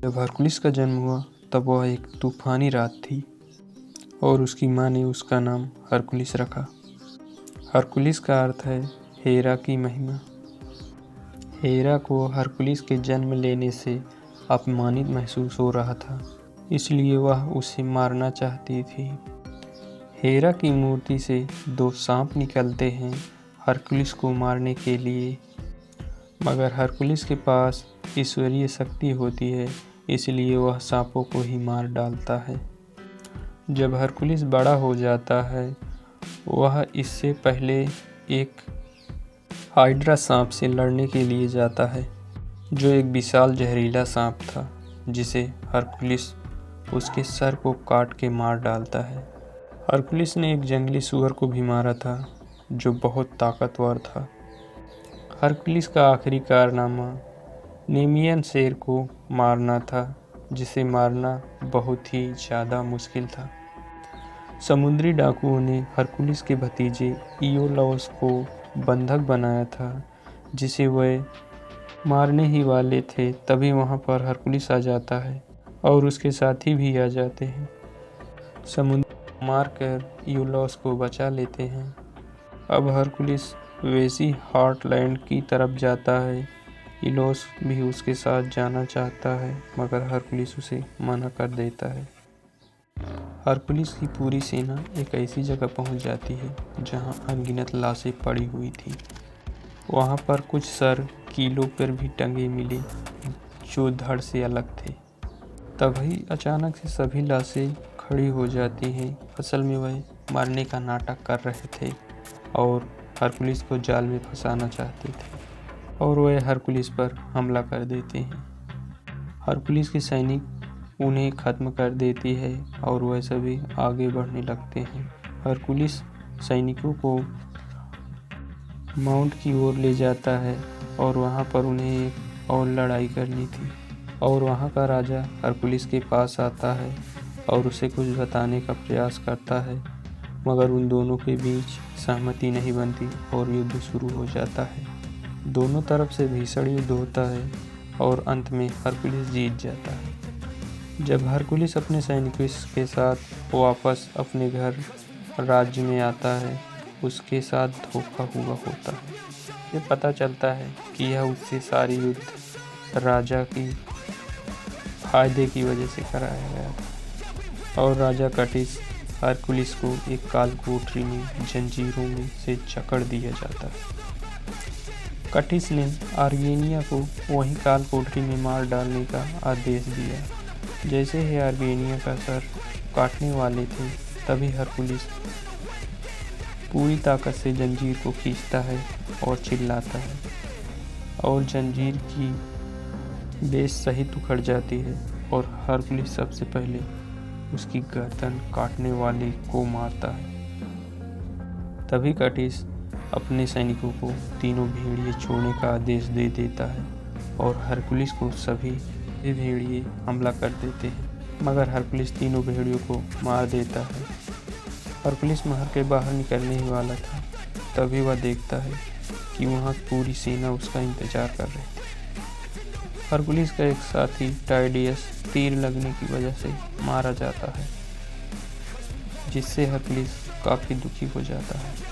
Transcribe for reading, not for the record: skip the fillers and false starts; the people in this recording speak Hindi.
जब हरकुलिस का जन्म हुआ तब वह एक तूफानी रात थी और उसकी माँ ने उसका नाम हरकुलिस रखा। हरकुलिस का अर्थ है हेरा की महिमा। हेरा को हरकुलिस के जन्म लेने से अपमानित महसूस हो रहा था, इसलिए वह उसे मारना चाहती थी। हेरा की मूर्ति से 2 सांप निकलते हैं हरकुलिस को मारने के लिए, मगर हरकुलिस के पास ईश्वरीय शक्ति होती है, इसलिए वह सांपों को ही मार डालता है। जब हरकुलिस बड़ा हो जाता है, वह इससे पहले एक हाइड्रा सांप से लड़ने के लिए जाता है, जो एक विशाल जहरीला सांप था, जिसे हरकुलिस उसके सर को काट के मार डालता है। हरकुलिस ने एक जंगली सूअर को भी मारा था, जो बहुत ताकतवर था। हरकुलिस का आखिरी कारनामा नेमियन शेर को मारना था, जिसे मारना बहुत ही ज़्यादा मुश्किल था। समुद्री डाकुओं ने हरकुलिस के भतीजे इयोलॉस को बंधक बनाया था, जिसे वे मारने ही वाले थे। तभी वहाँ पर हरकुलिस आ जाता है और उसके साथी भी आ जाते हैं। समुद्री मारकर इयोलॉस को बचा लेते हैं। अब हरकुलिस वेसी हार्टलैंड की तरफ जाता है। इयोलॉस भी उसके साथ जाना चाहता है, मगर हरकुलिस उसे मना कर देता है। हरकुलिस की पूरी सेना एक ऐसी जगह पहुंच जाती है जहां अनगिनत लाशें पड़ी हुई थी। वहां पर कुछ सर कीलों पर भी टंगे मिले, जो धड़ से अलग थे। तभी अचानक से सभी लाशें खड़ी हो जाती हैं। असल में वह मरने का नाटक कर रहे थे और हरकुलिस को जाल में फंसाना चाहते थे, और वह हरकुलिस पर हमला कर देते हैं। हरकुलिस के सैनिक उन्हें ख़त्म कर देती है और वह सभी आगे बढ़ने लगते हैं। हरकुलिस सैनिकों को माउंट की ओर ले जाता है और वहाँ पर उन्हें एक और लड़ाई करनी थी, और वहाँ का राजा हरकुलिस के पास आता है और उसे कुछ बताने का प्रयास करता है, मगर उन दोनों के बीच सहमति नहीं बनती और युद्ध शुरू हो जाता है। दोनों तरफ से भीषण युद्ध होता है और अंत में हरकुलिस जीत जाता है। जब हरकुलिस अपने सैनिकों के साथ वापस अपने घर राज्य में आता है, उसके साथ धोखा हुआ होता है। ये पता चलता है कि यह उससे सारी युद्ध राजा की फायदे की वजह से कराया गया था, और राजा कटिस हरकुलिस को एक काल कोठरी में जंजीरों में से जकड़ दिया जाता है। कटिस ने आर्गेनिया को वहीं काल कोठरी में मार डालने का आदेश दिया। जैसे ही आर्गेनिया का सर काटने वाले थे, तभी हरकुलिस पूरी ताकत से जंजीर को खींचता है और चिल्लाता है, और जंजीर की बेस सहित उखड़ जाती है और हरकुलिस सबसे पहले उसकी गर्दन काटने वाले को मारता है। तभी कटिस अपने सैनिकों को तीनों भेड़िए छोड़ने का आदेश दे देता है और हरकुलिस को सभी भेड़िए हमला कर देते हैं, मगर हरकुलिस तीनों भेड़ियों को मार देता है। हरकुलिस महल के बाहर निकलने ही वाला था, तभी वह देखता है कि वहाँ पूरी सेना उसका इंतजार कर रही थी। हरकुलिस का एक साथी टाइडियस तीर लगने की वजह से मारा जाता है, जिससे हरकुलिस काफ़ी दुखी हो जाता है।